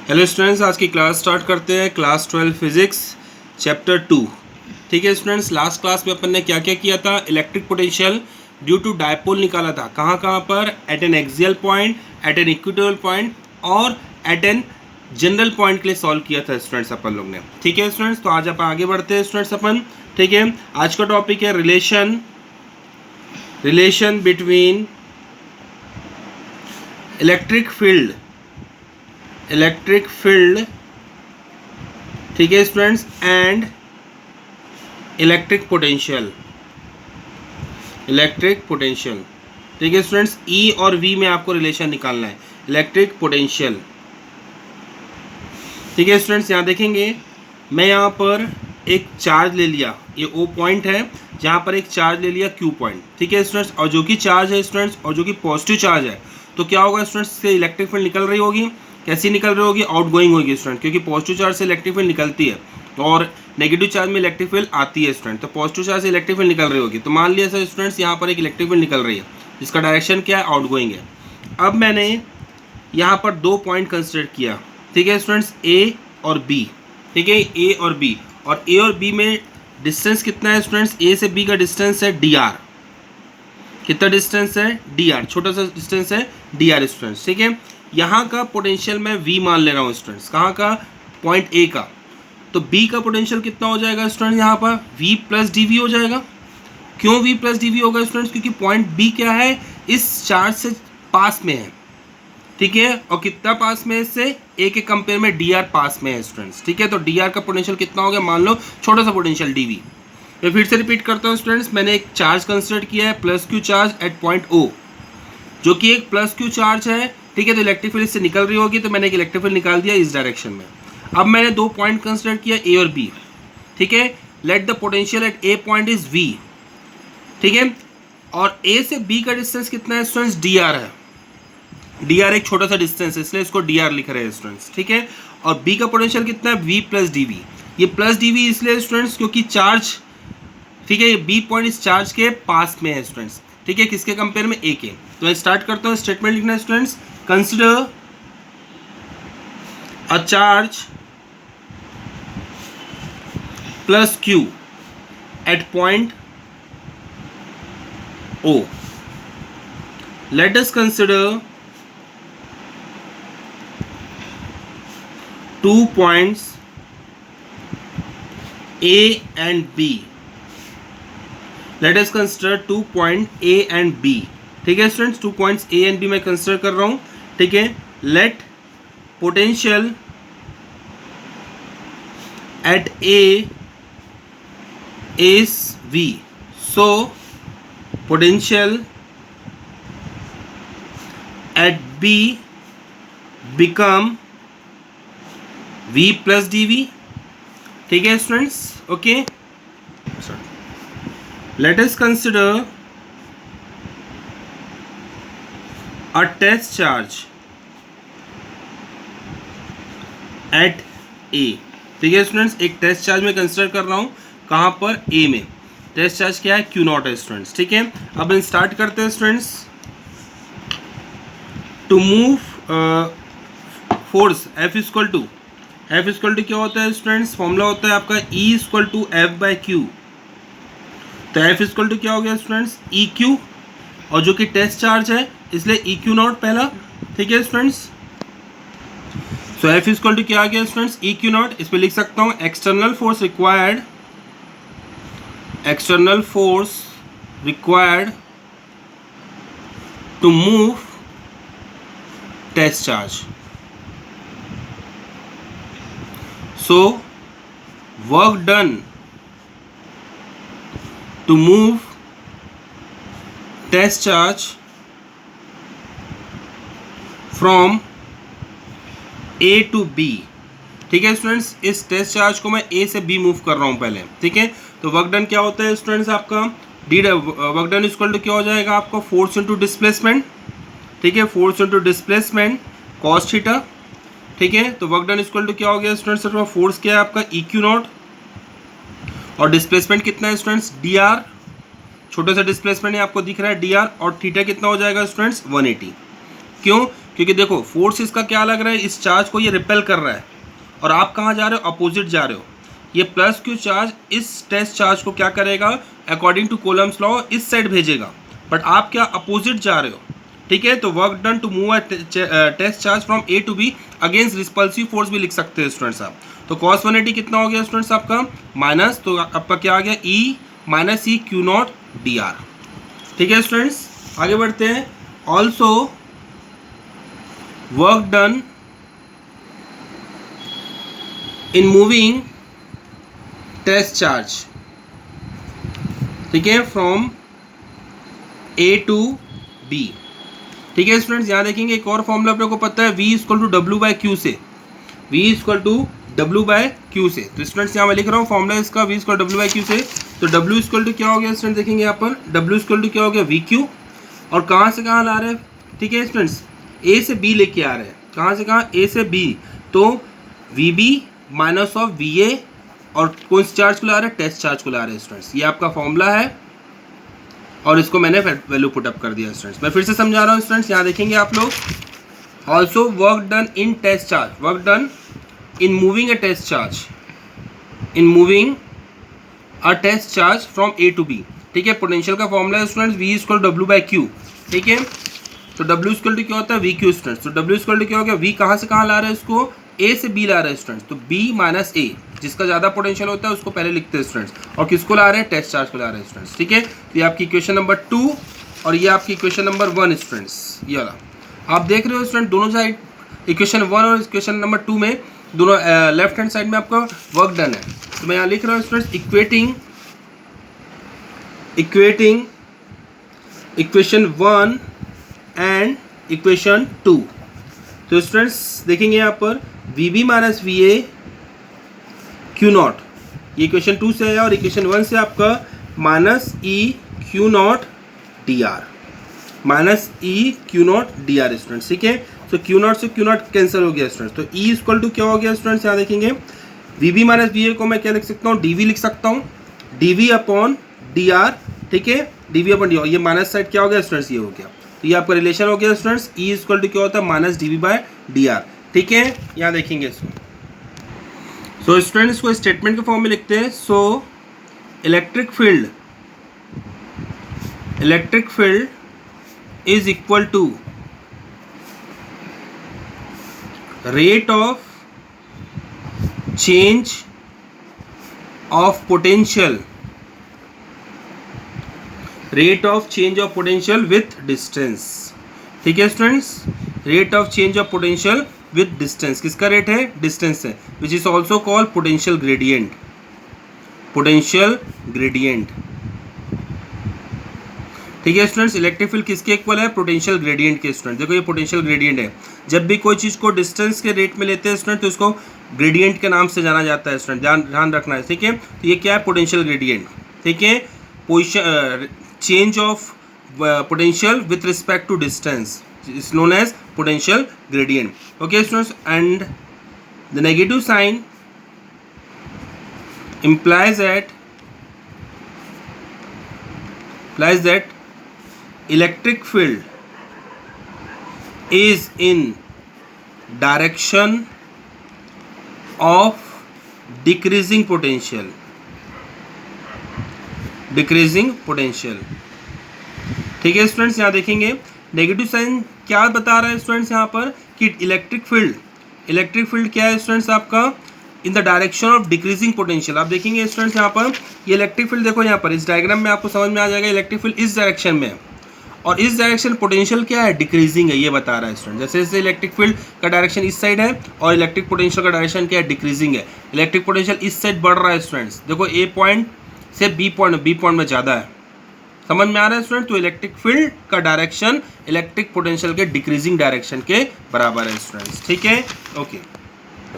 Hello students, आज की class start करते हैं। Class 12 physics chapter 2। ठीक है स्टूडेंट्स, लास्ट क्लास में अपन ने क्या क्या किया था? Electric potential due to dipole निकाला था। कहाँ कहाँ पर? At an axial point, at an equatorial point और एट एन जनरल पॉइंट के लिए सॉल्व किया था स्टूडेंट्स अपन लोग ने। ठीक है स्टूडेंट्स, तो आज अपन आगे बढ़ते हैं स्टूडेंट्स अपन। ठीक है, आज का टॉपिक है रिलेशन बिटवीन इलेक्ट्रिक फील्ड, ठीक है स्टूडेंट्स, एंड इलेक्ट्रिक पोटेंशियल। ठीक है स्टूडेंट्स, ई और वी में आपको रिलेशन निकालना है, इलेक्ट्रिक पोटेंशियल। ठीक है स्टूडेंट्स, यहाँ देखेंगे मैं यहाँ पर एक चार्ज ले लिया, ये ओ पॉइंट है, जहाँ पर एक चार्ज ले लिया क्यू पॉइंट। ठीक है स्टूडेंट्स, और जो कि चार्ज है स्टूडेंट्स, और जो कि पॉजिटिव चार्ज है, तो क्या होगा स्टूडेंट्स, इससे इलेक्ट्रिक फील्ड निकल रही होगी। कैसी निकल रही होगी? आउटगोइंग होगी स्टूडेंट, क्योंकि पॉजिटिव चार्ज से इलेक्ट्रिक फील्ड निकलती है और नेगेटिव चार्ज में इलेक्ट्रिक फील्ड आती है स्टूडेंट। तो पॉजिटिव चार्ज से इलेक्ट्रिक फील्ड निकल रही होगी। तो मान लिया सर स्टूडेंट्स, यहाँ पर एक इलेक्ट्रिक फील्ड निकल रही है, जिसका डायरेक्शन क्या है? आउटगोइंग है। अब मैंने यहाँ पर दो पॉइंट कंसिडर किया। ठीक है स्टूडेंट्स, ए और बी। ठीक है, ए और बी, और ए और बी में डिस्टेंस कितना है स्टूडेंट्स? ए से बी का डिस्टेंस है डी आर। कितना डिस्टेंस है? डी आर, छोटा सा डिस्टेंस है डी आर स्टूडेंट्स। ठीक है, यहाँ का पोटेंशियल मैं वी मान ले रहा हूँ स्टूडेंट्स। कहाँ का? पॉइंट ए का। तो बी का पोटेंशियल कितना हो जाएगा स्टूडेंट? यहाँ पर वी प्लस डी वी हो जाएगा। क्यों वी प्लस डी वी होगा स्टूडेंट्स? क्योंकि पॉइंट बी क्या है? इस चार्ज से पास में है। ठीक है, और कितना पास में है इससे? ए के कंपेयर में डी आर पास में है स्टूडेंट्स। ठीक है, तो डी आर का पोटेंशियल कितना हो गया? मान लो छोटा सा पोटेंशियल डी वी। मैं फिर से रिपीट करता हूँ स्टूडेंट्स, मैंने एक चार्ज कंसिडर किया है, plus Q charge at point O, जो कि एक प्लस क्यू चार्ज है। ठीक है, तो इलेक्ट्रिक फील्ड इससे निकल रही होगी, तो मैंने एक इलेक्ट्रिक फील्ड निकाल दिया इस डायरेक्शन में। अब मैंने दो पॉइंट कंसिडर किया, ए और बी। ठीक है, let the potential at A point is V. ठीक है, और ए से बी का डिस्टेंस कितना है स्टूडेंट्स? डी आर है। डी आर एक छोटा सा डिस्टेंस है, इसलिए इसको डी आर लिख रहे हैं स्टूडेंट्स। ठीक है, और बी का पोटेंशियल कितना है? V plus D V. ये प्लस डी वी इसलिए स्टूडेंट्स क्योंकि चार्ज, ठीक है, ये बी पॉइंट इस चार्ज के पास में है स्टूडेंट्स। ठीक है, किसके कंपेयर में? ए के। तो मैं स्टार्ट करता हूँ, स्टेटमेंट लिखना है students. Consider a charge plus Q at point O. Let us consider two points A and B. Let us consider 2 point A and B. ठीक है students, 2 points A and B मैं consider कर रहा हूँ। ठीक है, let potential at A is V. So potential at B become V plus D V. ठीक है students, okay. Let us consider a test charge at A. ठीक है स्टूडेंट्स, एक टेस्ट चार्ज में कंसिडर कर रहा हूँ। कहाँ पर? ए में। टेस्ट चार्ज क्या है? क्यू नॉट है स्टूडेंट्स। ठीक है, अब हम स्टार्ट करते हैं students. To move force F equal to क्या होता है स्टूडेंट्स? फॉर्मूला होता है आपका E equal to F by Q. तो एफ इक्वल टू क्या हो गया स्टूडेंट्स? ई क्यू, और जो कि टेस्ट चार्ज है इसलिए ई क्यू नॉट पहला। ठीक है students, so F equal to क्या आ गया स्टूडेंट्स? E Q not. इस पर लिख सकता हूँ external force required to move test charge. So work done to move test charge from A to B। ठीक है स्टूडेंट्स, इस टेस्ट चार्ज को मैं A से B मूव कर रहा हूँ पहले। ठीक है, तो वर्क डन क्या होता है स्टूडेंट्स? आपका वर्क डन इक्वल टू क्या हो जाएगा आपका? Force into displacement. ठीक है, force into displacement cos theta. ठीक है, तो वर्क डन इक्वल टू क्या हो गया स्टूडेंट्स? फोर्स क्या है आपका? ई क्यू नॉट, और डिस्प्लेसमेंट कितना है स्टूडेंट्स? D R. छोटा सा डिस्प्लेसमेंट है, आपको दिख रहा है डी आर, और थीटा कितना हो जाएगा स्टूडेंट्स? 180। क्यों? क्योंकि देखो फोर्स इसका क्या लग रहा है, इस चार्ज को ये रिपेल कर रहा है और आप कहाँ जा रहे हो, अपोजिट जा रहे हो। ये प्लस क्यू चार्ज इस टेस्ट चार्ज को क्या करेगा, अकॉर्डिंग टू कोलम्स लॉ इस साइड भेजेगा, बट आप क्या अपोजिट जा रहे हो, ठीक है। तो work done to move a test charge from A to B against repulsive force भी लिख सकते हैं स्टूडेंट्स आप। तो cos 180 कितना हो गया स्टूडेंट्स आपका, माइनस, तो आपका क्या आ गया, E minus E Q not D R, ठीक है स्टूडेंट्स। आगे बढ़ते हैं। Also work done in moving test charge, ठीक है, फ्रॉम ए टू बी, ठीक है स्टूडेंट्स। यहाँ देखेंगे एक और फॉर्मूला अपने को पता है, v equal to W by Q से, v equal to W by Q से। तो स्टूडेंट्स यहाँ मैं लिख रहा हूँ फॉर्मूला इसका, v equal W by Q से। तो w इक्वल टू क्या हो गया स्टूडेंट, देखेंगे यहाँ पर w इक्वल टू क्या हो गया, वी क्यू, और कहाँ से कहाँ ला रहे हैं, ठीक है स्टूडेंट्स, a से b लेके आ रहे हैं, कहाँ से कहाँ, a से b, तो V B minus of V A, और कौन से चार्ज को ला रहे हैं, टेस्ट चार्ज को ला रहे हैं स्टूडेंट्स। ये आपका फॉर्मूला है और इसको मैंने वैल्यू पुटअप कर दिया स्टूडेंट्स। मैं फिर से समझा रहा हूँ स्टूडेंट्स, यहाँ देखेंगे आप लोग, also work done in test charge, work done in moving a test charge, in moving a test charge from A to B, ठीक है। पोटेंशियल का फॉर्मूला है students, V equal to W by Q, ठीक है। तो W equal to क्या होता है, वी क्यू स्टूडेंट्स। तो डब्ल्यू इक्वल टू क्या हो गया, वी कहाँ से कहाँ ला रहे हैं इसको, ए से बी ला रहे हैं स्टूडेंट्स। तो बी माइनस ए, जिसका ज़्यादा पोटेंशियल होता है उसको पहले लिखते हैं स्टूडेंट्स, और किसको ला रहे हैं, टेस्ट चार्ज को ला रहे हैं स्टूडेंट्स, ठीक है। तो ये आपकी इक्वेशन नंबर 2 और ये आपकी इक्वेशन नंबर 1 स्टूडेंट्स। ये वाला आप देख रहे हो स्टूडेंट, दोनों साइड इक्वेशन 1 और इक्वेशन नंबर 2 में दोनों लेफ्ट हैंड साइड में आपका वर्क डन है। तो मैं यहाँ लिख रहा हूँ students, equating equation 1 and equation 2। तो स्टूडेंट्स देखेंगे यहाँ पर V B minus V A Q not, ये इक्वेशन 2 से है, और इक्वेशन 1 से आपका minus E Q not D r, minus E Q not D r students, ठीक है। तो क्यू नॉट से क्यू नॉट कैंसिल हो गया स्टूडेंट्स। तो ई इक्वल टू क्या हो गया स्टूडेंट्स, यहाँ देखेंगे V B minus V A को मैं क्या लिख सकता हूँ, डी वी लिख सकता हूँ, D V upon D R, ठीक है, D V upon D R. ये माइनस साइड क्या हो गया स्टूडेंट्स, ये हो गया। तो ये आपका रिलेशन हो गया स्टूडेंट्स, ई इक्वल टू क्या होता है, minus D V by D R, ठीक है। यहाँ देखेंगे इसको, सो स्टूडेंट्स को स्टेटमेंट के फॉर्म में लिखते हैं। So electric field is equal to rate of change of potential, rate of change of potential with distance, ठीक है students. Rate of change of potential with distance, किसका रेट है, distance है, which is also called potential gradient, potential gradient, ठीक है students. Electric field किसके equal है, potential gradient के स्टूडेंट। देखो ये पोटेंशियल ग्रेडियंट है, जब भी कोई चीज़ को डिस्टेंस के रेट में लेते हैं स्टूडेंट तो उसको ग्रेडियंट के नाम से जाना जाता है स्टूडेंट, ध्यान रखना है, ठीक है। तो ये क्या है, पोटेंशियल ग्रेडियंट, ठीक है। Position change of potential with respect to distance is known as potential gradient, okay students, and the negative sign implies that electric field is in direction of decreasing potential, ठीक है students. यहाँ देखेंगे negative sign क्या बता रहा है students यहाँ पर कि इलेक्ट्रिक फील्ड क्या है स्टूडेंट्स आपका, in the direction of decreasing potential. आप देखेंगे स्टूडेंट्स यहाँ पर ये इलेक्ट्रिक फील्ड, देखो यहाँ पर इस डायग्राम में आपको समझ में आ जाएगा, इलेक्ट्रिक फील्ड इस डायरेक्शन में है और इस डायरेक्शन पोटेंशियल क्या है, डिक्रीजिंग है, ये बता रहा है स्टूडेंट। जैसे जैसे इलेक्ट्रिक फील्ड का डायरेक्शन इस साइड है और इलेक्ट्रिक पोटेंशियल का डायरेक्शन क्या है, डिक्रीजिंग है। इलेक्ट्रिक पोटेंशियल इस साइड बढ़ रहा है स्टूडेंट्स, देखो ए पॉइंट से बी पॉइंट में ज़्यादा है, समझ में आ रहा है स्टूडेंट। तो इलेक्ट्रिक फील्ड का डायरेक्शन इलेक्ट्रिक पोटेंशियल के डिक्रीजिंग डायरेक्शन के बराबर है स्टूडेंट्स, ठीक है, ओके।